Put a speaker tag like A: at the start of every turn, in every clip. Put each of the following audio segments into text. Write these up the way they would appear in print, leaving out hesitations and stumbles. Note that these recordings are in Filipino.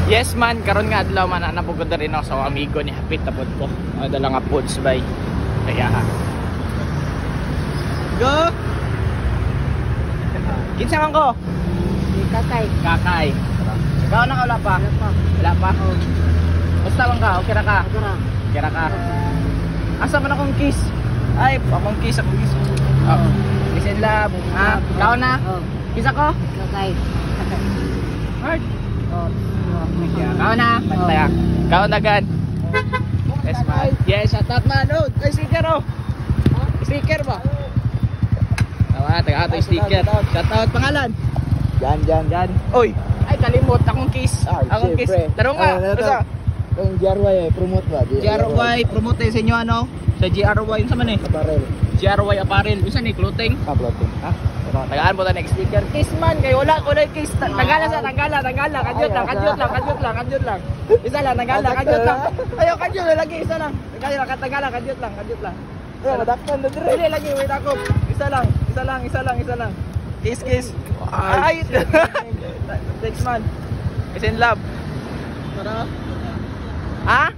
A: Yes man, karon nga adlaw man napugod rin ako sa amigo ni hapit tapod ko. Dala nga foods bay. Kaya ha. Go. Kinsa man ko?
B: Kakay.
A: Kakay. Ikaw na wala pa? Wala pa. Basta lang ka, okay ra ka? Okay ra ka. Asa man akong kiss? Ay, akong kiss. Oh. Kiss and love. Ha? Ikaw na? Kiss ako?
B: Kakay.
A: Hard. Ikaw na? Bantaya. Ikaw na gan. Yes man. Yes, shout out man. Oh, ay sticker oh. Sticker ba? Tawa, taga ato sticker. Shout out pangalan.
C: Jan.
A: Oy, ay kalimot akong kiss. Akong kiss. Tarong nga. Basta.
C: Yung GRY promote ba?
A: GRY promote sa inyo ano? Sa GRY unsa man eh?
C: Apparel.
A: GRY apparel. Unsa ni clothing?
C: Clothing.
A: Ha? Tagaan po ta next sticker. Kiss man kay wala ko na kiss. Tagala sa tagala. Kadyot lang. Isa lang tagala, kadyot lang. Ayo kadyot lagi isa lang. Tagala, kadyot lang.
C: Ay, madakpan na dire.
A: Dili lagi wait ako. Isa lang. Kiss. Ay. Next man. Is in love. Tara. Ha?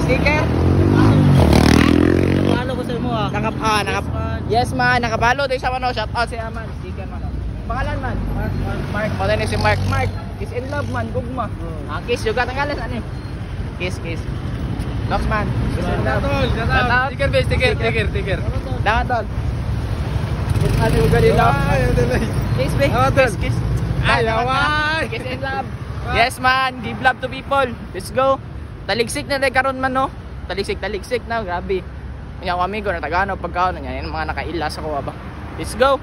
A: Sticker?
B: Ano ko sa mo
A: Yes man, nakabalo tayo sa mano. Shout out si Aman. Sticker man. Pangalan man? Mark. Mata ni si Mark. Is in love man, gugma. Kiss juga tanggalan ani. Kiss. Love man. Is in love. Shout out. Sticker. Dapat dog. Ano yung gali love? Kiss be. Kiss.
C: Ayawan.
A: Kiss in love. Yes man, give love to people. Let's go. Taligsik na karon man no. Taligsik na, grabe. Yung amigo na tagano pagkaon niya, yung mga nakailas ako ba. Let's go.